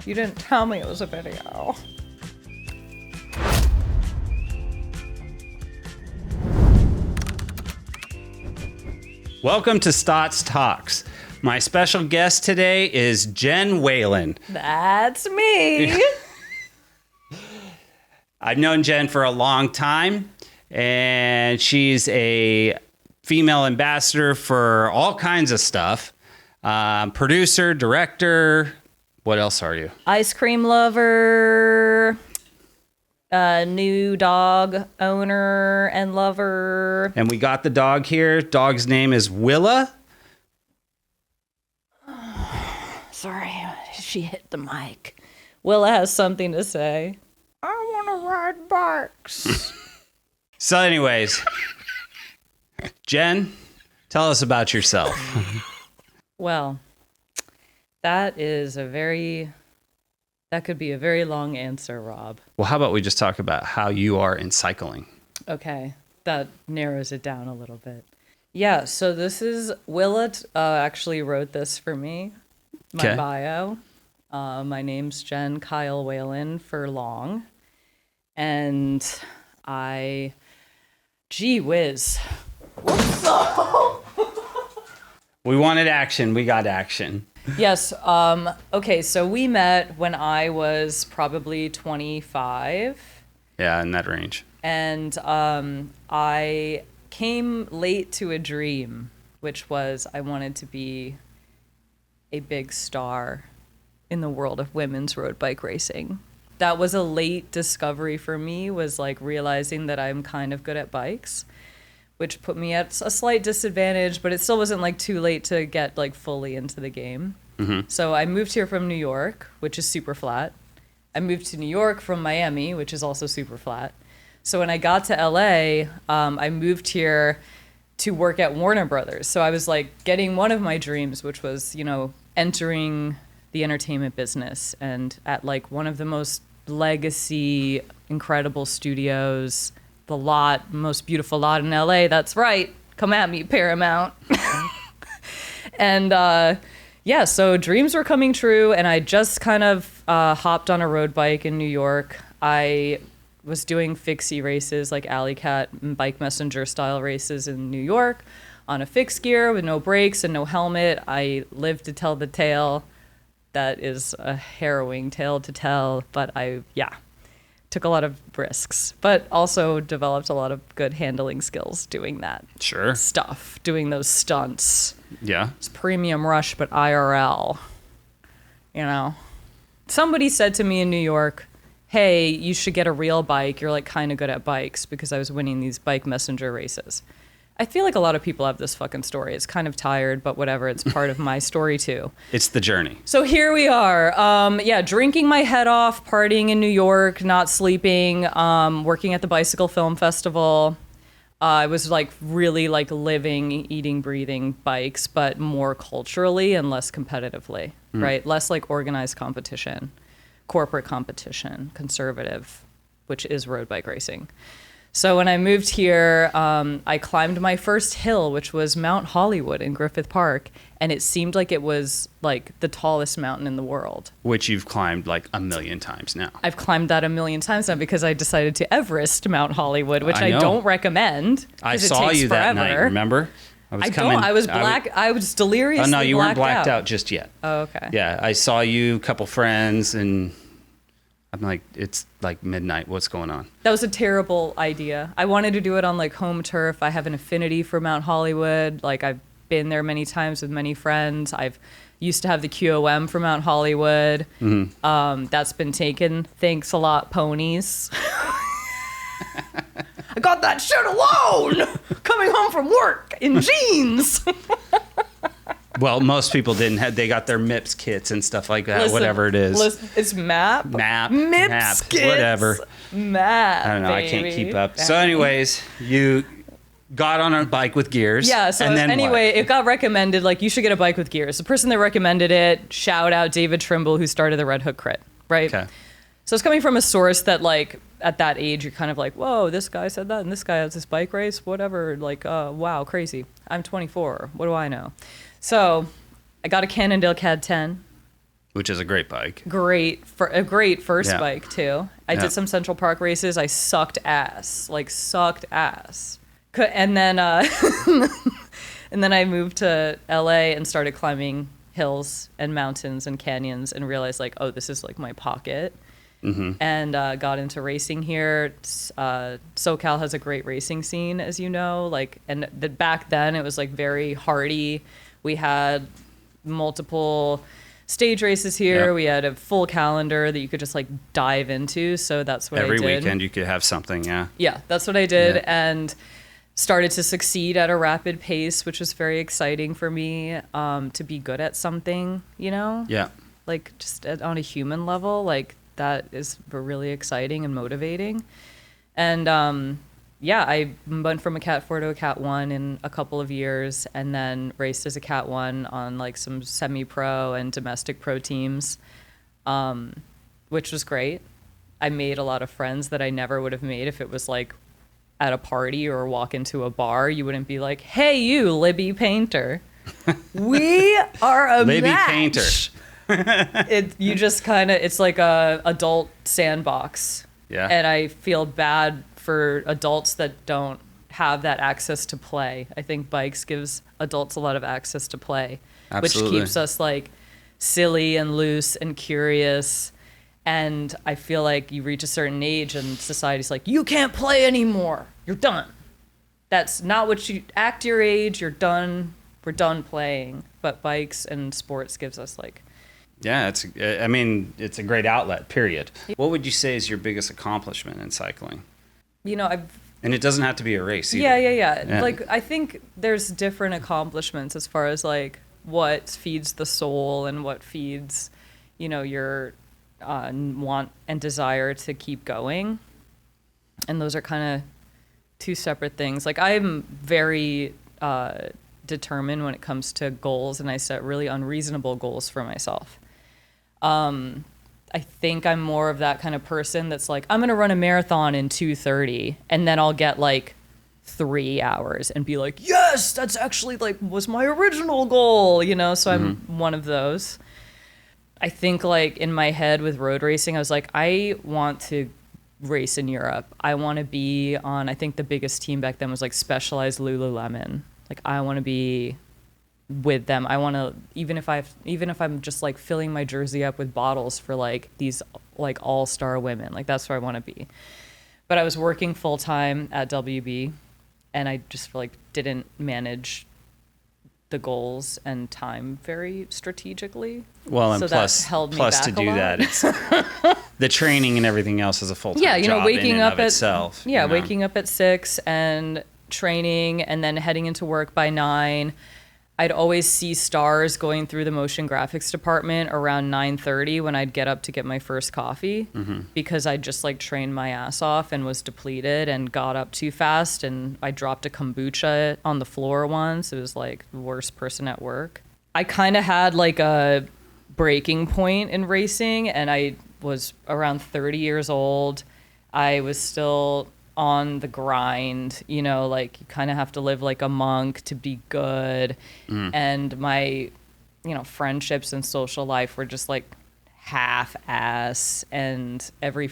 You didn't tell me it was a video. Welcome to Stotts Talks. My special guest today is Jen Whalen. That's me. I've known Jen for a long time, and she's a female ambassador for all kinds of stuff. Producer, director. What else are you? Ice cream lover. New dog owner and lover. And we got the dog here. Dog's name is Willa. Sorry, she hit the mic. Willa has something to say. I want to ride bikes. So anyways, Jen, tell us about yourself. Well, that could be a very long answer, Rob. Well, how about we just talk about how you are in cycling? Okay, that narrows it down a little bit. Yeah, so this is Willa actually wrote this for me, my bio. My name's Jen Kyle Whalen for long. And gee whiz. What's up? We wanted action. We got action. Yes. Okay, so we met when I was probably 25. Yeah, in that range. And I came late to a dream, which was I wanted to be a big star in the world of women's road bike racing. That was a late discovery for me, was like realizing that I'm kind of good at bikes, which put me at a slight disadvantage, but it still wasn't like too late to get like fully into the game. Mm-hmm. So I moved here from New York, which is super flat. I moved to New York from Miami, which is also super flat. So when I got to LA, I moved here to work at Warner Brothers. So I was like getting one of my dreams, which was, you know, entering the entertainment business and at like one of the most legacy, incredible studios, the lot, most beautiful lot in LA. That's right. Come at me, Paramount. And yeah, so dreams were coming true. And I just kind of hopped on a road bike in New York. I was doing fixie races like Alley Cat and Bike Messenger style races in New York on a fixed gear with no brakes and no helmet. I lived to tell the tale. That is a harrowing tale to tell, but took a lot of risks, but also developed a lot of good handling skills doing that stuff, doing those stunts. Yeah. It's premium rush, but IRL, you know. Somebody said to me in New York, hey, you should get a real bike. You're like kind of good at bikes, because I was winning these Bike Messenger races. I feel like a lot of people have this fucking story. It's kind of tired, but whatever. It's part of my story too. It's the journey. So here we are. Drinking my head off, partying in New York, not sleeping, working at the Bicycle Film Festival. I was like really like living, eating, breathing bikes, but more culturally and less competitively, right? Less like organized competition, corporate competition, conservative, which is road bike racing. So when I moved here, I climbed my first hill, which was Mount Hollywood in Griffith Park, and it seemed like it was like the tallest mountain in the world. Which you've climbed like a million times now. I've climbed that a million times now because I decided to Everest Mount Hollywood, which I don't recommend. I saw you that night, remember? I was deliriously blacked out. Oh, no, you weren't blacked out just yet. Oh, okay. Yeah, I saw you, a couple friends, and I'm like, it's like midnight. What's going on? That was a terrible idea. I wanted to do it on like home turf. I have an affinity for Mount Hollywood. Like I've been there many times with many friends. I've used to have the QOM for Mount Hollywood. Mm-hmm. That's been taken. Thanks a lot, ponies. I got that shit alone coming home from work in jeans. Well, most people didn't have. They got their MIPS kits and stuff like that. Whatever it is. It's MIPS kits. Whatever. MAP. I don't know. Baby. I can't keep up. So, anyways, you got on a bike with gears. Yeah. So and then anyway, what? It got recommended. Like you should get a bike with gears. The person that recommended it, shout out David Trimble, who started the Red Hook Crit. Right. Okay. So it's coming from a source that like at that age you're kind of like, whoa, this guy said that and this guy has this bike race, whatever. Like, wow, crazy. I'm 24. What do I know? So I got a Cannondale CAD 10. which is a great bike. Great for a great first Yeah. bike too. I Yeah. did some Central Park races. I sucked ass, like sucked ass. And then and then I moved to LA and started climbing hills and mountains and canyons and realized like, oh, this is like my pocket. And got into racing here. SoCal has a great racing scene, as you know. Like, and back then it was like very hardy. We had multiple stage races here. Yep. We had a full calendar that you could just like dive into. So that's what I did. Every weekend you could have something, yeah. Yeah, that's what I did. Yeah. And started to succeed at a rapid pace, which was very exciting for me, to be good at something, you know? Yeah. Like just on a human level, like that is really exciting and motivating. And yeah, I went from a Cat 4 to a Cat 1 in a couple of years, and then raced as a Cat 1 on like some semi-pro and domestic pro teams, which was great. I made a lot of friends that I never would have made if it was like at a party or walk into a bar. You wouldn't be like, hey, you, Libby Painter. We are a Libby match. Painter. You just kind of, it's like a adult sandbox. Yeah. And I feel bad for adults that don't have that access to play. I think bikes gives adults a lot of access to play, Absolutely. which keeps us like silly and loose and curious. And I feel like you reach a certain age and society's like, you can't play anymore. You're done. That's not what you act your age. You're done. We're done playing. But bikes and sports gives us like, Yeah, it's a great outlet, period. What would you say is your biggest accomplishment in cycling? you know, And it doesn't have to be a race either. Yeah. Like, I think there's different accomplishments as far as like what feeds the soul and what feeds, you know, your want and desire to keep going. And those are kind of two separate things. Like, I'm very determined when it comes to goals, and I set really unreasonable goals for myself. I think I'm more of that kind of person that's like, I'm going to run a marathon in 2:30, and then I'll get like 3 hours and be like, yes, that's actually like was my original goal, you know? So I'm one of those. I think like in my head with road racing, I was like, I want to race in Europe. I want to be on, I think the biggest team back then was like Specialized Lululemon. Like, I want to be with them. I want to, even if I'm just like filling my jersey up with bottles for like these like all-star women, like that's where I want to be. But I was working full time at WB, and I just like didn't manage the goals and time very strategically. Well, and so plus, that held me plus back to a do lot. that, it's the training and everything else is a full-time Yeah, you know, job waking in and up of at itself. yeah, you know? waking up at 6 and training, and then heading into work by 9. I'd always see stars going through the motion graphics department around 9:30 when I'd get up to get my first coffee, because I just like trained my ass off and was depleted and got up too fast, and I dropped a kombucha on the floor once. It was like the worst person at work. I kind of had like a breaking point in racing, and I was around 30 years old. I was still on the grind, you know, like you kind of have to live like a monk to be good. And my, you know, friendships and social life were just like half-ass, and every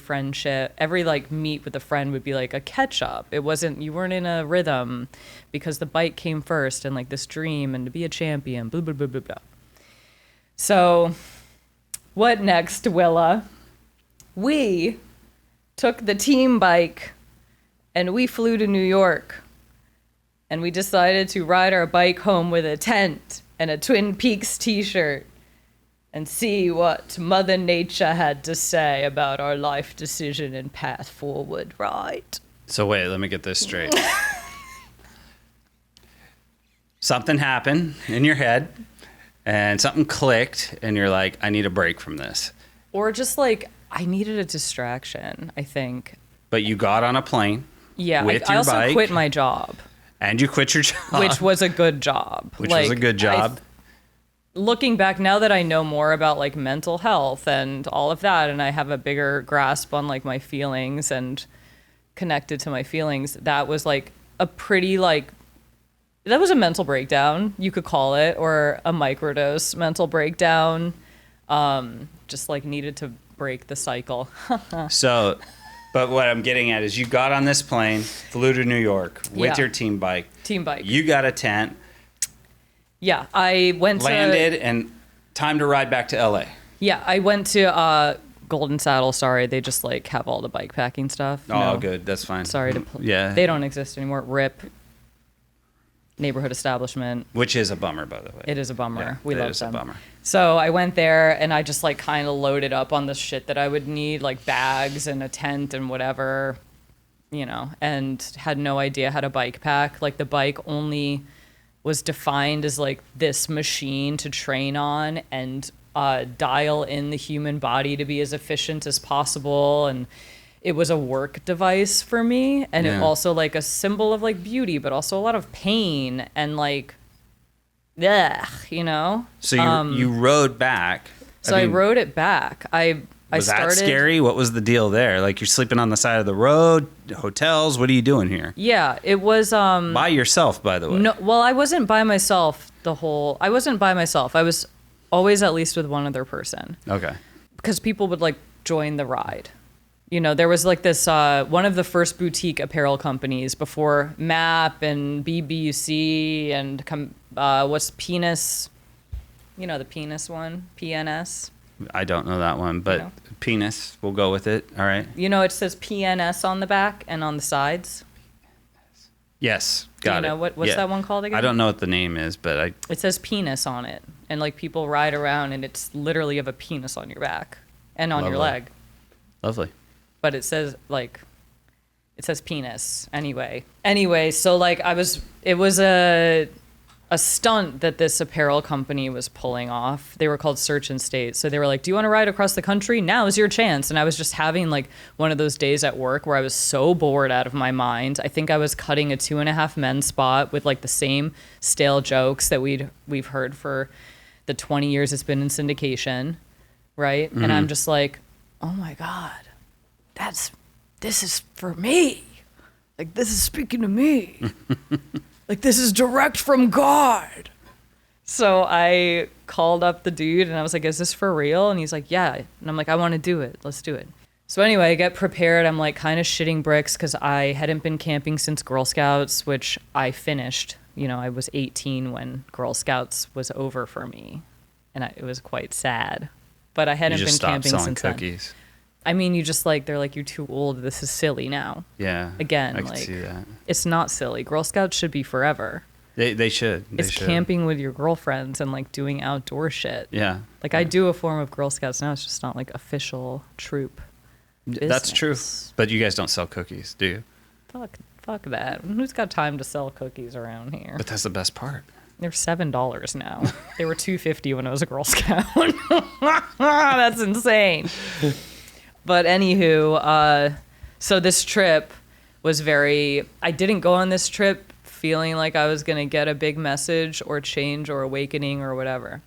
like meet with a friend would be like a catch-up. It wasn't, you weren't in a rhythm because the bike came first and like this dream and to be a champion, blah, blah, blah, blah, blah. So what next, Willa? We took the team bike and we flew to New York, and we decided to ride our bike home with a tent and a Twin Peaks t-shirt and see what Mother Nature had to say about our life decision and path forward, right? So wait, let me get this straight. Something happened in your head, and something clicked, and you're like, I need a break from this. Or just like, I needed a distraction, I think. But you got on a plane. Yeah, with I your also bike, quit my job. And you quit your job. Which was a good job. Which was a good job. Looking back, now that I know more about like mental health and all of that, and I have a bigger grasp on like my feelings and connected to my feelings, that was like a pretty like, that was a mental breakdown, you could call it, or a microdose mental breakdown. Just like needed to break the cycle. So, but what I'm getting at is you got on this plane, flew to New York with your team bike. Team bike. You got a tent. Yeah, I went landed and time to ride back to LA. Yeah, I went to Golden Saddle. Sorry, they just like have all the bike packing stuff. Oh, No. good. That's fine. Sorry to they don't exist anymore. RIP. Neighborhood establishment. Which is a bummer, by the way. It is a bummer. Yeah, we love them. It is a bummer. So I went there and I just like kind of loaded up on the shit that I would need, like bags and a tent and whatever, you know, and had no idea how to bike pack. Like the bike only was defined as like this machine to train on and dial in the human body to be as efficient as possible. And it was a work device for me, and it also like a symbol of like beauty, but also a lot of pain and like, you know. So you rode back. So I rode it back. I started. Was that scary? What was the deal there? Like you're sleeping on the side of the road, hotels. What are you doing here? Yeah, it was by yourself, by the way. No, well, I wasn't by myself I wasn't by myself. I was always at least with one other person. Okay. Because people would like join the ride. You know, there was like this, one of the first boutique apparel companies before MAP and BBUC and what's Penis? You know, the Penis one, PNS. I don't know that one, but Penis, we'll go with it. All right. You know, it says PNS on the back and on the sides. Yes, got it. You know, what's that one called again? I don't know what the name is, but It says penis on it. And like people ride around and it's literally of a penis on your back and on your leg. Lovely. But it says penis anyway. So like it was a stunt that this apparel company was pulling off. They were called Search and State. So they were like, do you want to ride across the country? Now is your chance. And I was just having like one of those days at work where I was so bored out of my mind. I think I was cutting a 2.5 Men spot with like the same stale jokes that we've heard for the 20 years it's been in syndication. Right. Mm-hmm. And I'm just like, oh my God. This is for me. Like, this is speaking to me. Like, this is direct from God. So I called up the dude and I was like, is this for real? And he's like, yeah. And I'm like, I want to do it. Let's do it. So anyway, I get prepared. I'm like kind of shitting bricks because I hadn't been camping since Girl Scouts, which I finished. You know, I was 18 when Girl Scouts was over for me. And it was quite sad. But I hadn't been camping since cookies. Then. I mean, you just like, they're like, you're too old. This is silly now. Yeah. Again, I can like, see that. It's not silly. Girl Scouts should be forever. They should. It's camping with your girlfriends and like doing outdoor shit. Yeah. Like I do a form of Girl Scouts now. It's just not like official troop business. That's true. But you guys don't sell cookies, do you? Fuck that. Who's got time to sell cookies around here? But that's the best part. They're $7 now. They were $2.50 when I was a Girl Scout. That's insane. But anywho, so this trip was I didn't go on this trip feeling like I was going to get a big message or change or awakening or whatever.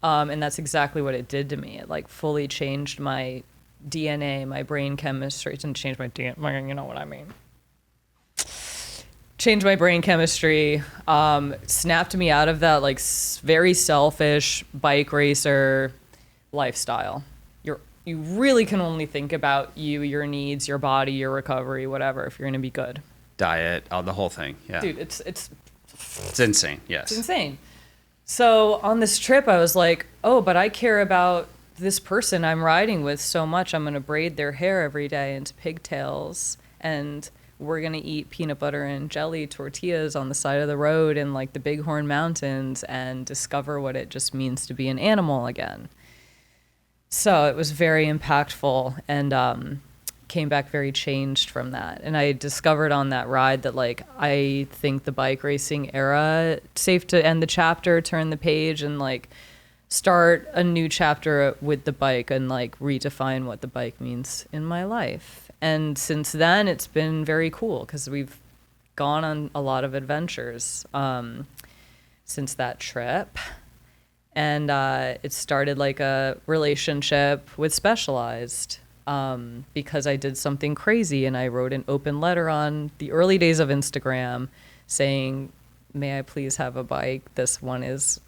And that's exactly what it did to me. It like fully changed my DNA, my brain chemistry. It didn't change my DNA, you know what I mean. Changed my brain chemistry, snapped me out of that like very selfish bike racer lifestyle. You really can only think about your needs, your body, your recovery, whatever, if you're going to be good. Diet, the whole thing. Yeah. Dude, it's insane. Yes. It's insane. So on this trip, I was like, oh, but I care about this person I'm riding with so much. I'm going to braid their hair every day into pigtails, and we're going to eat peanut butter and jelly tortillas on the side of the road in like the Bighorn Mountains and discover what it just means to be an animal again. So it was very impactful and came back very changed from that. And I discovered on that ride that like I think the bike racing era, safe to end the chapter, turn the page, and like start a new chapter with the bike and like redefine what the bike means in my life. And since then, it's been very cool because we've gone on a lot of adventures since that trip. And it started like a relationship with Specialized because I did something crazy and I wrote an open letter on the early days of Instagram saying, may I please have a bike? This one is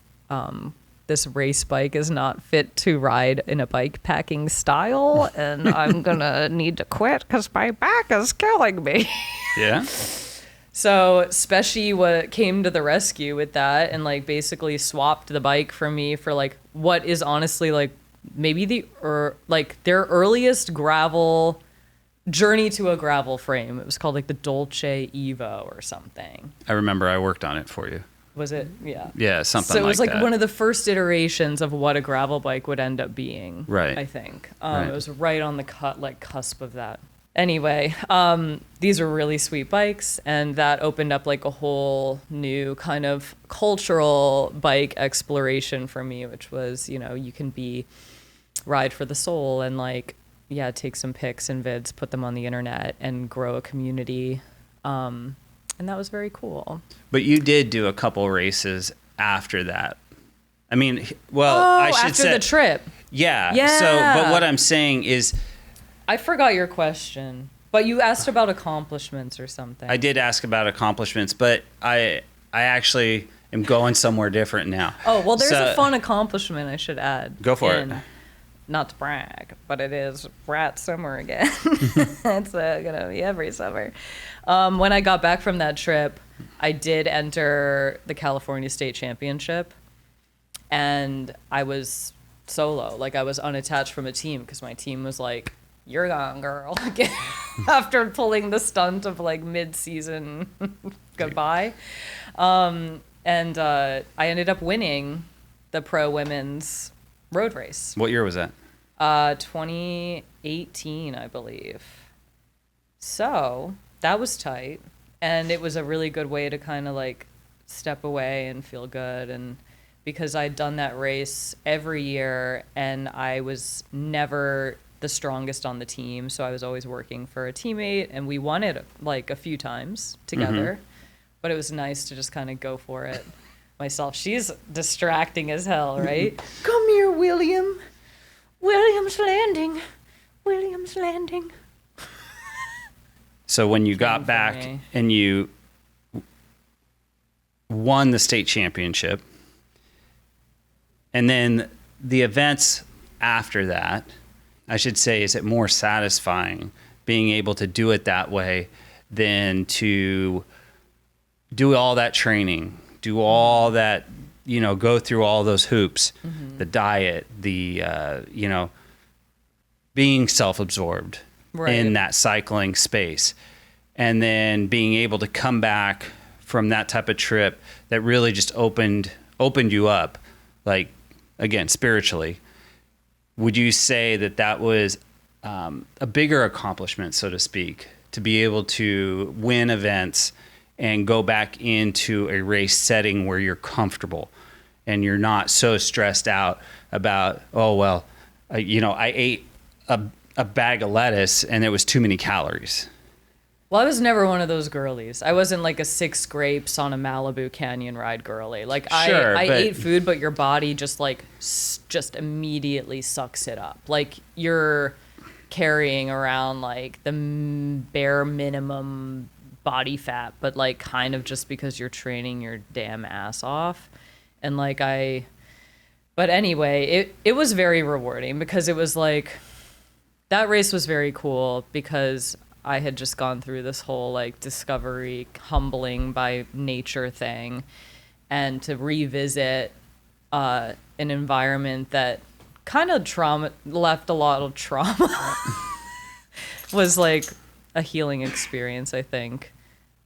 this race bike is not fit to ride in a bike packing style, and I'm gonna need to quit because my back is killing me. Yeah. So Speshi came to the rescue with that and like basically swapped the bike for me for like what is honestly like maybe their earliest gravel journey to a gravel frame. It was called like the Dolce Evo or something. I remember I worked on it for you. Was it? Yeah. Yeah, something like that. So it was like one of the first iterations of what a gravel bike would end up being. Right. I think. Right. It was right on the cusp of that. Anyway, these are really sweet bikes, and that opened up like a whole new kind of cultural bike exploration for me, which was, you know, you can ride for the soul and like, yeah, take some pics and vids, put them on the internet and grow a community. And that was very cool. But you did do a couple races after that. I mean, well, I should say after the trip. Yeah. Yeah. So, but what I'm saying is, I forgot your question, but you asked about accomplishments or something. I did ask about accomplishments, but I actually am going somewhere different now. Oh, well, there's a fun accomplishment I should add. Go for it. Not to brag, but it is rat summer again. It's gonna be every summer. When I got back from that trip, I did enter the California State Championship, and I was solo. Like, I was unattached from a team because my team was like, "You're gone, girl." After pulling the stunt of like mid-season goodbye, and I ended up winning the pro women's road race. What year was that? 2018, I believe. So that was tight, and it was a really good way to kind of like step away and feel good. And because I'd done that race every year, and I was never the strongest on the team, so I was always working for a teammate, and we won it like a few times together. Mm-hmm. But it was nice to just kind of go for it myself. She's distracting as hell, right? Come here, William. William's Landing. William's Landing. So when you got back and you won the state championship, and then the events after that, I should say, is it more satisfying being able to do it that way than to do all that training, do all that, you know, go through all those hoops, mm-hmm. the diet, the, you know, being self-absorbed in that cycling space, and then being able to come back from that type of trip that really just opened you up, like, again, spiritually. Would you say that was a bigger accomplishment, so to speak, to be able to win events and go back into a race setting where you're comfortable and you're not so stressed out about, oh, well, you know, I ate a bag of lettuce and it was too many calories? Well, I was never one of those girlies. I wasn't like a 6 grapes on a Malibu Canyon ride girly. Like, sure, I ate food, but your body just like just immediately sucks it up. Like, you're carrying around like the bare minimum body fat, but like kind of just because you're training your damn ass off. And like but anyway, it was very rewarding because it was like, that race was very cool because I had just gone through this whole like discovery, humbling by nature thing, and to revisit an environment that kind of left a lot of trauma was like a healing experience, I think,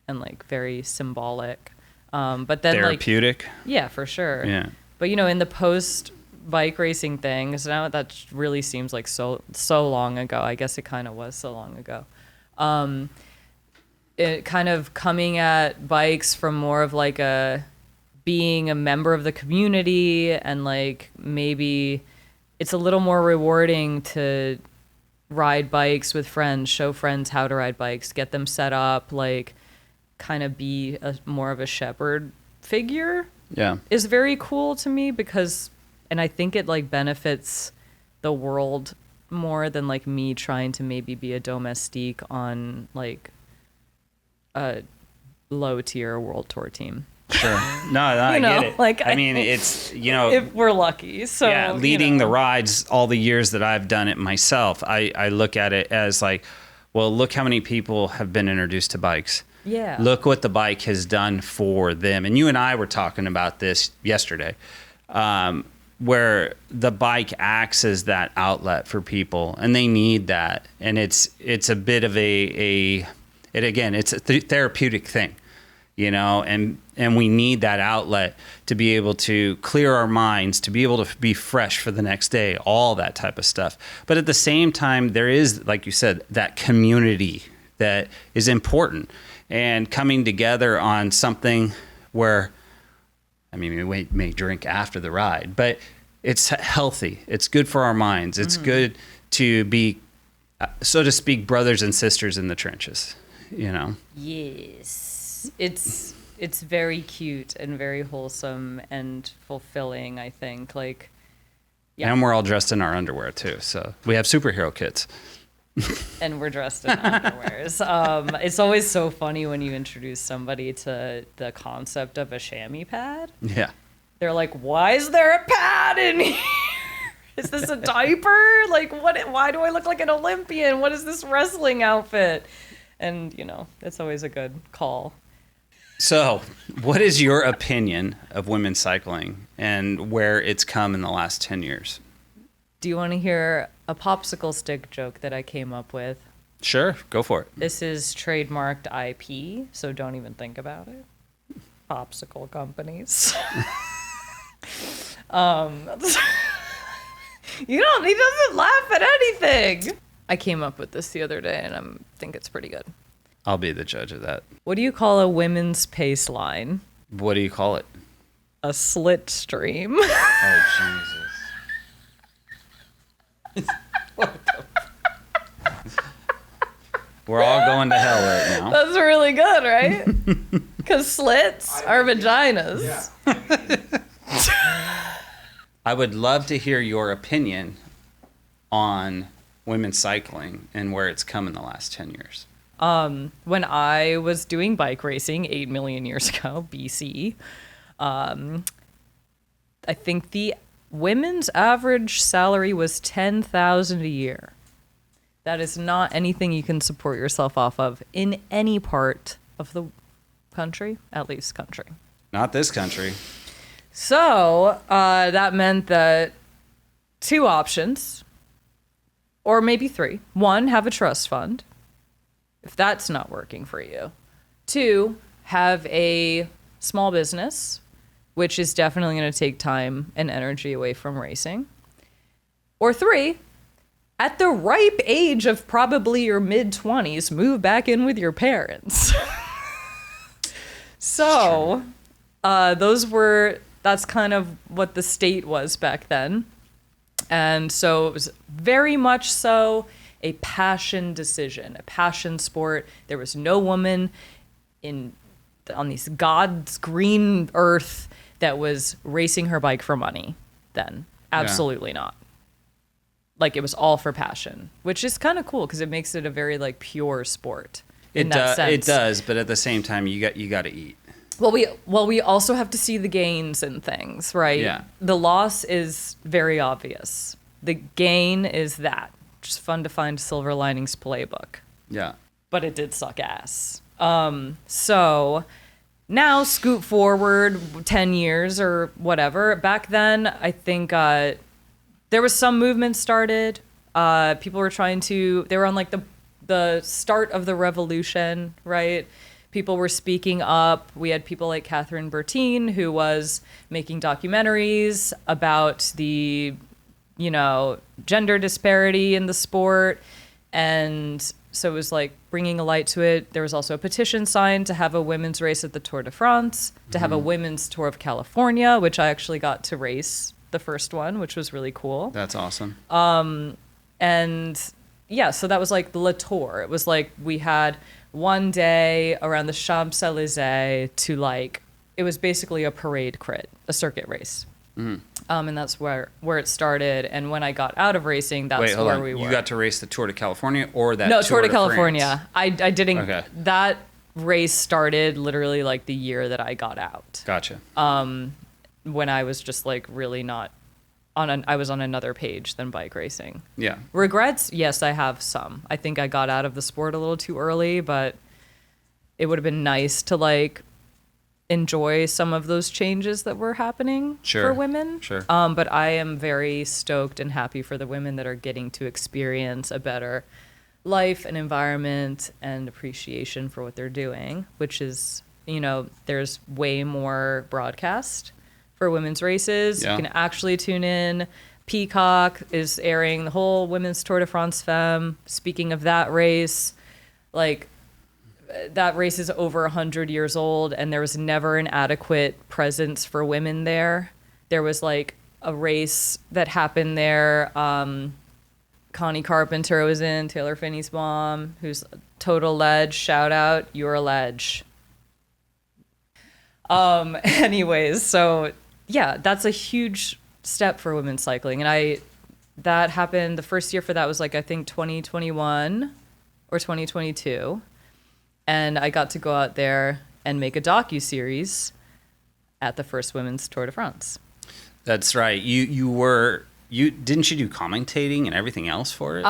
and like very symbolic. But then therapeutic. Like, yeah, for sure. Yeah. But you know, in the post bike racing thing, because now that really seems like so long ago. I guess it kind of was so long ago. It kind of coming at bikes from more of like being a member of the community, and like maybe it's a little more rewarding to ride bikes with friends, show friends how to ride bikes, get them set up, like kind of be more of a shepherd figure. Yeah, is very cool to me because, and I think it like benefits the world more than like me trying to maybe be a domestique on like a low tier world tour team. Sure. No, I get it. Like, I mean, it's, if we're lucky. So yeah, leading the rides all the years that I've done it myself, I look at it as like, well, look how many people have been introduced to bikes. Yeah. Look what the bike has done for them. And you and I were talking about this yesterday, where the bike acts as that outlet for people, and they need that. And it's a bit of it's a therapeutic thing, and we need that outlet to be able to clear our minds, to be able to be fresh for the next day, all that type of stuff. But at the same time, there is, like you said, that community that is important. And coming together on something where, I mean, we may drink after the ride, but it's healthy. It's good for our minds. It's good to be, so to speak, brothers and sisters in the trenches, Yes. It's very cute and very wholesome and fulfilling, I think. Like, yeah. And we're all dressed in our underwear, too. So we have superhero kits. And we're dressed in underwears. It's always so funny when you introduce somebody to the concept of a chamois pad. Yeah. They're like, why is there a pad in here? Is this a diaper? Like, what? Why do I look like an Olympian? What is this wrestling outfit? And, it's always a good call. So what is your opinion of women's cycling and where it's come in the last 10 years? Do you want to hear a popsicle stick joke that I came up with? Sure, go for it. This is trademarked IP, so don't even think about it. Popsicle companies. He doesn't laugh at anything. I came up with this the other day, and I think it's pretty good. I'll be the judge of that. What do you call a women's pace line? What do you call it? A slit stream. Oh, Jesus. We're all going to hell right now. That's really good, right? Because slits are vaginas. Yeah. I would love to hear your opinion on women's cycling and where it's come in the last 10 years. When I was doing bike racing 8 million years ago, BC, I think the women's average salary was $10,000 a year. That is not anything you can support yourself off of in any part of the country, at least country. Not this country. So that meant that 2 options, or maybe 3. 1, have a trust fund, if that's not working for you. 2, have a small business, which is definitely going to take time and energy away from racing. Or 3, at the ripe age of probably your mid-20s, move back in with your parents. So that's kind of what the state was back then. And so it was very much so a passion decision, a passion sport. There was no woman on this God's green earth that was racing her bike for money then. Absolutely not. Like, it was all for passion, which is kind of cool because it makes it a very pure sport in that sense. It does, but at the same time, you got to eat. Well, we also have to see the gains and things, right? Yeah. The loss is very obvious. The gain is that. Just fun to find silver linings playbook. Yeah. But it did suck ass. So now scoot forward 10 years or whatever. Back then, I think there was some movement started. People were they were on the start of the revolution, right? People were speaking up. We had people like Catherine Bertine, who was making documentaries about the, gender disparity in the sport. And so it was bringing a light to it. There was also a petition signed to have a women's race at the Tour de France, to have a women's Tour of California, which I actually got to race the first one, which was really cool. That's awesome. And yeah, so that was the Le Tour. It was we had one day around the Champs-Élysées to it was basically a parade crit, a circuit race. Mm. And that's where it started. And when I got out of racing, that's where we were. You got to race the Tour de California or that No, Tour de de California. France? I didn't. Okay. That race started literally like the year that I got out. Gotcha. When I was just like really not I was on another page than bike racing. Yeah. Regrets? Yes, I have some. I think I got out of the sport a little too early, but it would have been nice to like enjoy some of those changes that were happening for women. Sure. But I am very stoked and happy for the women that are getting to experience a better life and environment and appreciation for what they're doing, which is, you know, there's way more broadcast for women's races. Yeah. You can actually tune in. Peacock is airing the whole Women's Tour de France Femme. Speaking of that race, like that race is over 100 years old and there was never an adequate presence for women there. There was like a race that happened there. Connie Carpenter was in, Taylor Finney's mom, who's a total ledge. Shout out, you're a ledge. Anyways, so yeah, that's a huge step for women's cycling. And that happened, the first year for that was like, I think 2021 or 2022. And I got to go out there and make a docu-series at the first Women's Tour de France. That's right. You didn't you do commentating and everything else for it?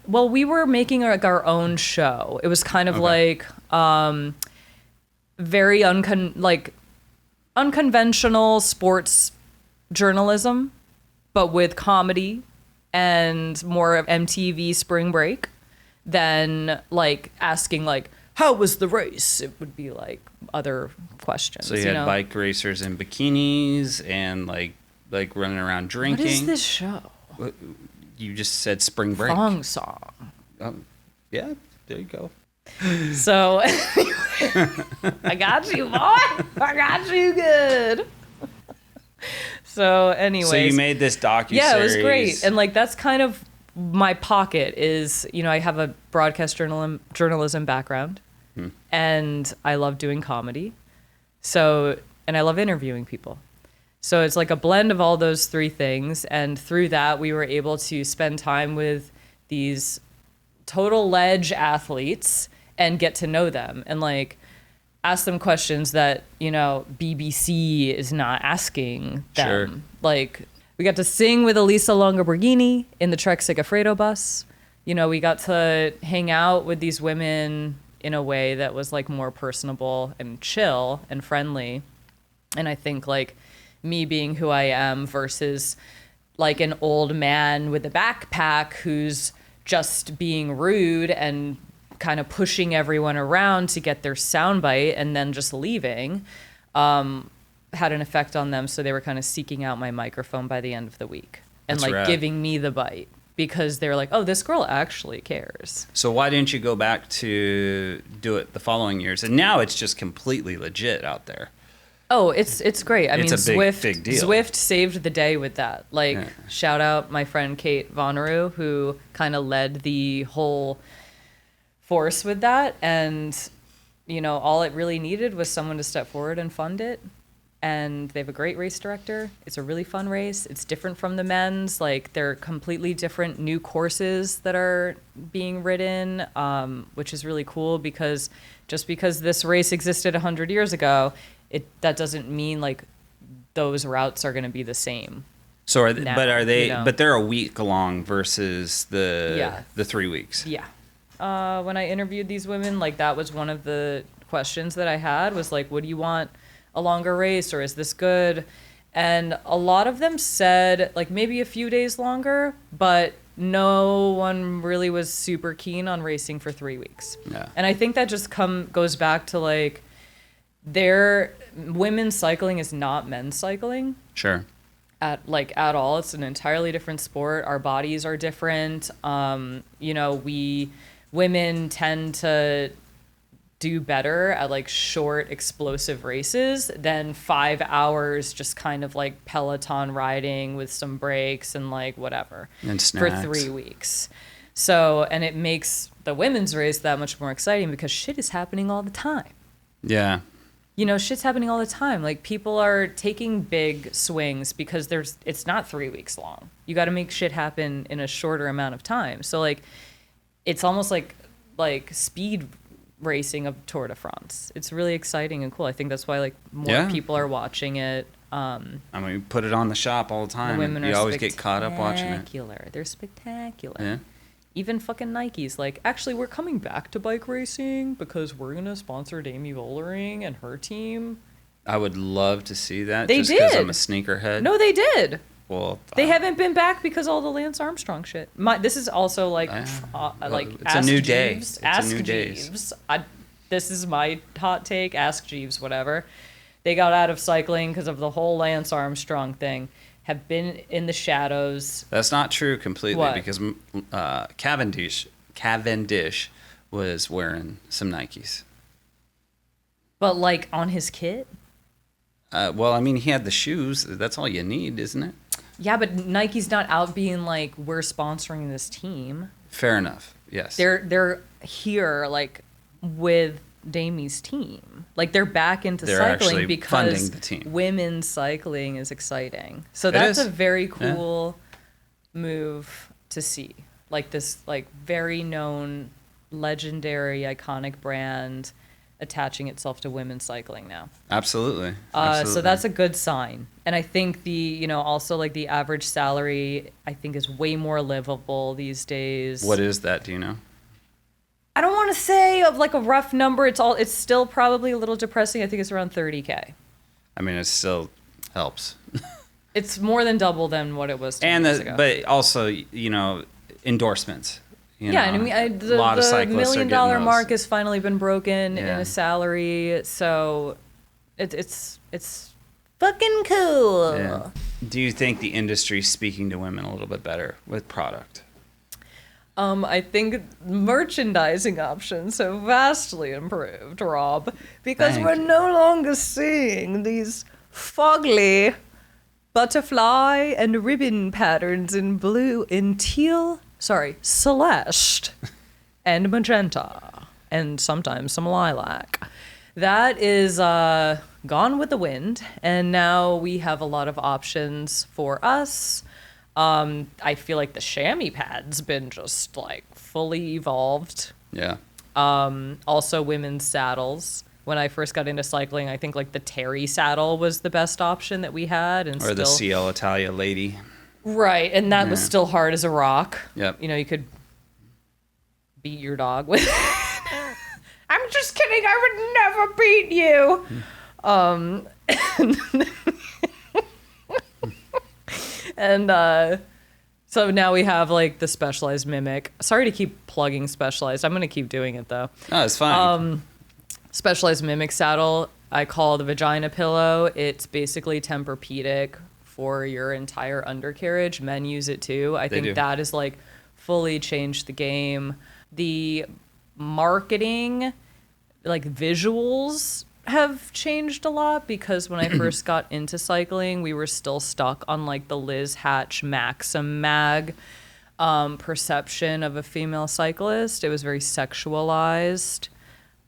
We were making like our own show. It was kind of like very unconventional sports journalism, but with comedy and more of MTV Spring Break than like asking like, how was the race? It would be like other questions. So you had bike racers in bikinis and like running around drinking. What is this show? You just said Spring Break. Thong song. Yeah, there you go. So I got you, boy. I got you good. So anyways. So you made this docuseries. Yeah, it was great. And like that's kind of my pocket is, you know, I have a broadcast journalism background and I love doing comedy. So, and I love interviewing people. So it's like a blend of all those three things. And through that, we were able to spend time with these total ledge athletes and get to know them and like ask them questions that, you know, BBC is not asking them. Sure. Like we got to sing with Elisa Longoborghini in the Trek Segafredo bus. You know, we got to hang out with these women in a way that was like more personable and chill and friendly. And I think like me being who I am versus like an old man with a backpack who's just being rude and kind of pushing everyone around to get their soundbite and then just leaving, had an effect on them. So they were kind of seeking out my microphone by the end of the week and That's rad. Giving me the bite because they're like, oh, this girl actually cares. So why didn't you go back to do it the following years? And now it's just completely legit out there. Oh, it's great. I mean, a big deal. Zwift saved the day with that. Like, shout out my friend Kate Vonneru, who kind of led the whole force with that. And, you know, all it really needed was someone to step forward and fund it. And they have a great race director. It's a really fun race. It's different from the men's. Like, they're completely different new courses that are being ridden, which is really cool because just because this race existed 100 years ago, that doesn't mean like those routes are going to be the same. So now, but they're a week long versus the 3 weeks. Yeah. When I interviewed these women, like that was one of the questions that I had was like, would you want a longer race or is this good? And a lot of them said like maybe a few days longer, but no one really was super keen on racing for 3 weeks. Yeah. And I think that just goes back to like women's cycling is not men's cycling. Sure. At all. It's an entirely different sport. Our bodies are different. You know, women tend to do better at like short, explosive races than 5 hours just kind of like Peloton riding with some breaks and like whatever and for snacks. 3 weeks. So, and it makes the women's race that much more exciting because shit is happening all the time. Yeah. You know, shit's happening all the time. Like people are taking big swings because it's not 3 weeks long. You got to make shit happen in a shorter amount of time. So like, it's almost like speed racing of Tour de France. It's really exciting and cool. I think that's why like more Yeah. people are watching it. I mean, we put it on the shop all the time. The women You are always get caught up watching it. spectacular. They're spectacular. Yeah. Even fucking Nike's like, actually, we're coming back to bike racing because we're gonna sponsor Demi Vollering and her team. I would love to see that. They just because I'm did. a sneakerhead. No, they did. Well, They haven't been back because all the Lance Armstrong shit. This is also like, like it's Ask a new day. Jeeves. It's a Ask new Jeeves. days. This is my hot take. Ask Jeeves. Whatever. They got out of cycling because of the whole Lance Armstrong thing. Have been in the shadows. That's not true completely What? because Cavendish was wearing some Nikes. But like on his kit. Well, I mean, he had the shoes. That's all you need, isn't it? Yeah, but Nike's not out being like, we're sponsoring this team. Fair enough. Yes. They're here like with Dami's team. Like they're back into They're cycling actually because funding the team. women's cycling is exciting. So It that's is. a very cool move to see. Like this like very known, legendary, iconic brand attaching itself to women's cycling now. Absolutely. So that's a good sign. And I think also like the average salary, I think is way more livable these days. What is that? Do you know? I don't want to say of like a rough number. It's still probably a little depressing. I think it's around 30K. I mean, it still helps. It's more than double than what it was 2 years ago. But also, endorsements. Yeah, and a lot of the cyclists $1 are million getting those. mark has finally been broken in Yeah. a salary. So it's fucking cool. Yeah. Do you think the industry's speaking to women a little bit better with product? I think merchandising options have vastly improved, Rob, because Thank we're you. no longer seeing these fogly butterfly and ribbon patterns in celeste and magenta, and sometimes some lilac. That is gone with the wind, and now we have a lot of options for us. I feel like the chamois pad's been just like fully evolved. Yeah. Also women's saddles. When I first got into cycling, I think like the Terry saddle was the best option that we had, and Or the CL Italia lady. right, and that was still hard as a rock. Yep. You could beat your dog with. I'm just kidding. I would never beat you. And so now we have like the Specialized Mimic. Sorry to keep plugging Specialized. I'm going to keep doing it though. Oh, it's fine. Specialized Mimic saddle, I call the vagina pillow. It's basically Tempur-Pedic for your entire undercarriage. Men use it too. I think do. that has like fully changed the game. The marketing, like visuals, have changed a lot because when I first got into cycling, we were still stuck on like the Liz Hatch Maxim mag perception of a female cyclist. It was very sexualized.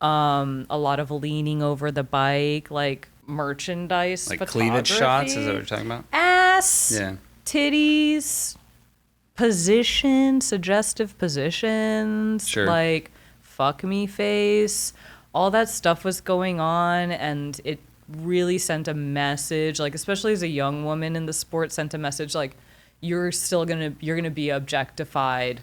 A lot of leaning over the bike, like merchandise, like cleavage shots, is that what photography. you're talking about? Ass, Yeah. titties, position, suggestive positions, Sure. like fuck me face. All that stuff was going on, and it really sent a message, like especially as a young woman in the sport, sent a message like you're gonna be objectified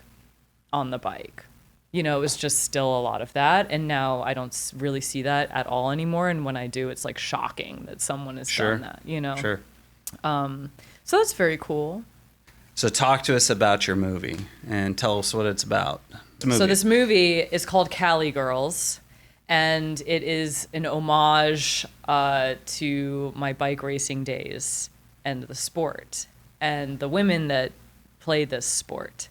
on the bike. It was just still a lot of that, and now I don't really see that at all anymore. And when I do, it's like shocking that someone has done that. Sure. So that's very cool. So talk to us about your movie and tell us what it's about. So this movie is called Cali Girls, and it is an homage to my bike racing days and the sport and the women that play this sport.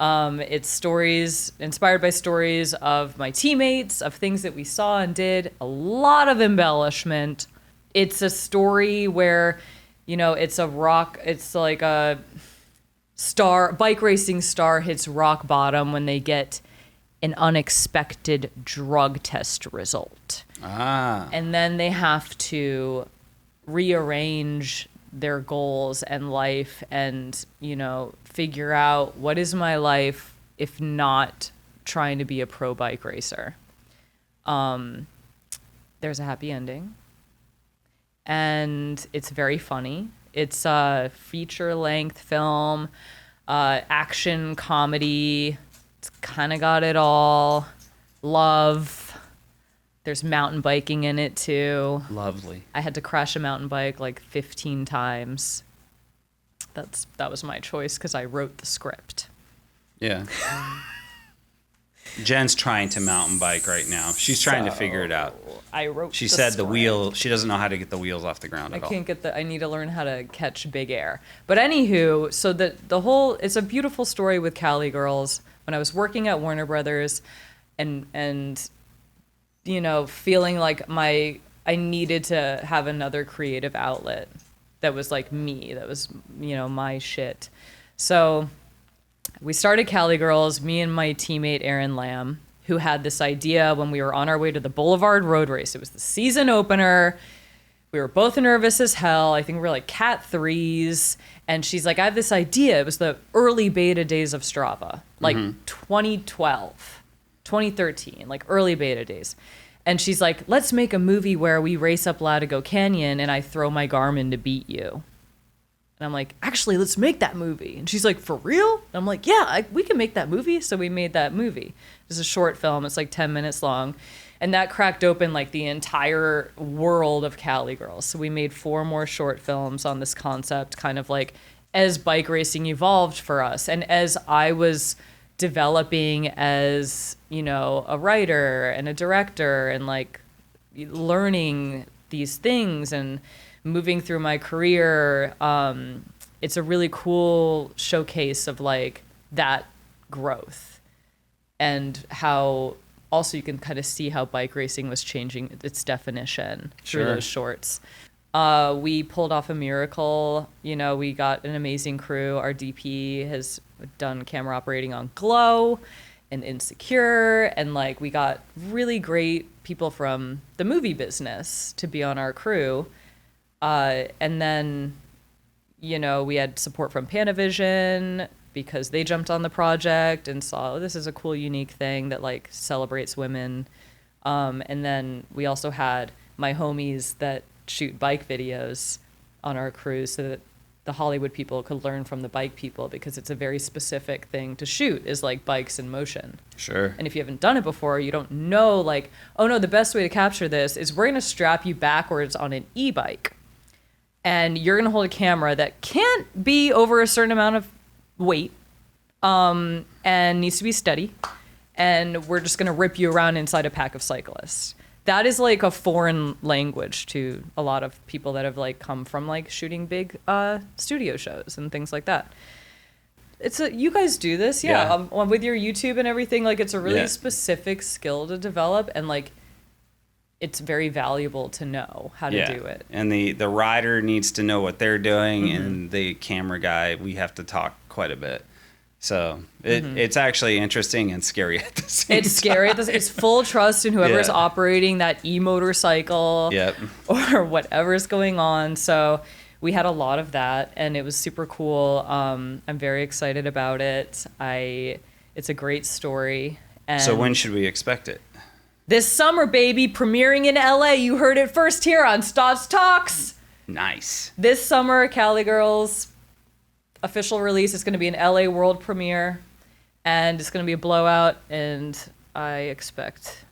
It's stories inspired by stories of my teammates, of things that we saw and did, a lot of embellishment. It's a story where, it's like a bike racing star hits rock bottom when they get an unexpected drug test result. And then they have to rearrange their goals and life and, figure out what is my life if not trying to be a pro bike racer. There's a happy ending. And it's very funny. It's a feature-length film, action, comedy. It's kind of got it all. Love. There's mountain biking in it, too. Lovely. I had to crash a mountain bike like 15 times. That was my choice because I wrote the script. Yeah. Jen's trying to mountain bike right now. She's trying to figure it out. I wrote. She said the wheel. She doesn't know how to get the wheels off the ground at all. I need to learn how to catch big air. But anywho, so the whole, it's a beautiful story with Cali Girls. When I was working at Warner Brothers, and you know, feeling like I needed to have another creative outlet that was like me, that was, you know, my shit. So we started Cali Girls, me and my teammate Aaron Lamb, who had this idea when we were on our way to the Boulevard Road Race. It was the season opener. We were both nervous as hell. I think we were like cat threes. And she's like, I have this idea. It was the early beta days of Strava, like 2012, 2013, like early beta days. And she's like, let's make a movie where we race up Latigo Canyon and I throw my Garmin to beat you. And I'm like, actually, let's make that movie. And she's like, for real? And I'm like, yeah, we can make that movie. So we made that movie. It's a short film. It's like 10 minutes long. And that cracked open like the entire world of Cali Girls. So we made 4 more short films on this concept, kind of like as bike racing evolved for us. And as I was developing as, you know, a writer and a director and like learning these things and moving through my career, it's a really cool showcase of like that growth and how also you can kind of see how bike racing was changing its definition through those shorts. We pulled off a miracle. You know, we got an amazing crew. Our DP has done camera operating on Glow and Insecure, and like we got really great people from the movie business to be on our crew. And then, you know, we had support from Panavision because they jumped on the project and saw, oh, this is a cool, unique thing that like celebrates women. And then we also had my homies that shoot bike videos on our crew so that the Hollywood people could learn from the bike people, because it's a very specific thing to shoot, is like bikes in motion. Sure. And if you haven't done it before, you don't know, like, oh no, the best way to capture this is we're going to strap you backwards on an e-bike. And you're going to hold a camera that can't be over a certain amount of weight, and needs to be steady. And we're just going to rip you around inside a pack of cyclists. That is like a foreign language to a lot of people that have like come from like shooting big studio shows and things like that. You guys do this, yeah. With your YouTube and everything, like it's a really specific skill to develop, and like it's very valuable to know how to do it. And the rider needs to know what they're doing, and the camera guy, we have to talk quite a bit. So it's actually interesting and scary at the same time. It's scary. It's full trust in whoever's operating that e-motorcycle or whatever's going on. So we had a lot of that, and it was super cool. I'm very excited about it. It's a great story. And so when should we expect it? This summer, baby, premiering in LA. You heard it first here on Stotts Talks. Nice. This summer, Cali Girls official release is going to be an LA world premiere, and it's going to be a blowout, and I expect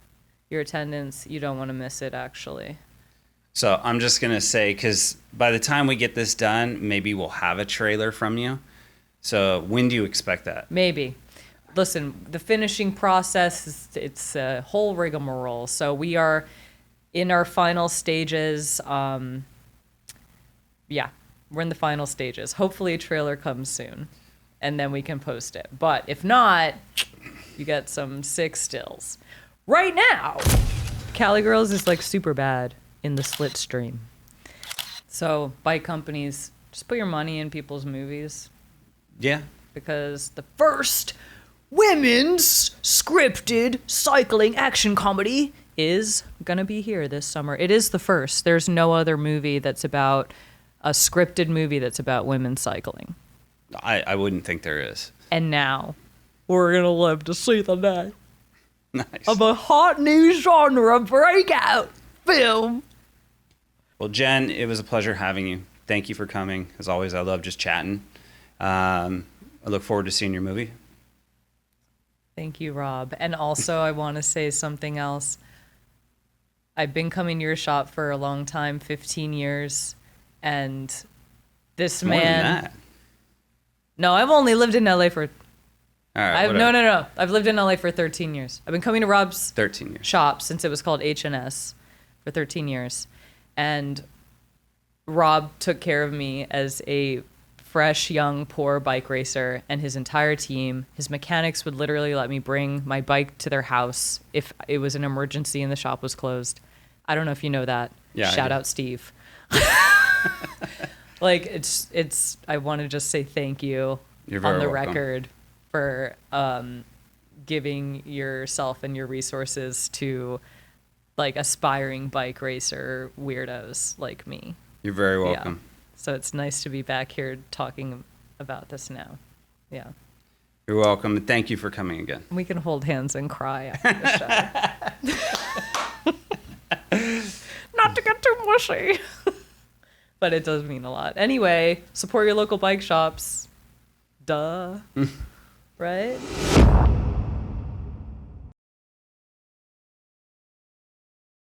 your attendance. You don't want to miss it, actually. So I'm just going to say, because by the time we get this done, maybe we'll have a trailer from you. So when do you expect that? Maybe. Listen, the finishing process, it's a whole rigmarole. So we are in our final stages. We're in the final stages. Hopefully a trailer comes soon, and then we can post it. But if not, you get some sick stills. Right now, Cali Girls is like super bad in the slitstream. So bike companies, just put your money in people's movies. Yeah. Because the first women's scripted cycling action comedy is going to be here this summer. It is the first. There's no other movie that's about a scripted movie that's about women cycling. I wouldn't think there is. And now we're going to live to see the day. Nice. of a hot new genre breakout film. Well, Jen, it was a pleasure having you. Thank you for coming. As always, I love just chatting. I look forward to seeing your movie. Thank you, Rob. And also, I want to say something else. I've been coming to your shop for a long time, 15 years, and this More man... than that. No, I've only lived in LA for... All right, No. I've lived in LA for 13 years. I've been coming to Rob's 13 years. shop since it was called H&S for 13 years. And Rob took care of me as a fresh, young, poor bike racer, and his entire team. His mechanics would literally let me bring my bike to their house if it was an emergency and the shop was closed. I don't know if you know that. Yeah, Shout out Steve. Like, it's. I want to just say thank you You're very on the welcome. record for giving yourself and your resources to like aspiring bike racer weirdos like me. You're very Yeah. welcome. So it's nice to be back here talking about this now. Yeah. You're welcome. And thank you for coming again. We can hold hands and cry after the show. Not to get too mushy. But it does mean a lot. Anyway, support your local bike shops. Duh. Right?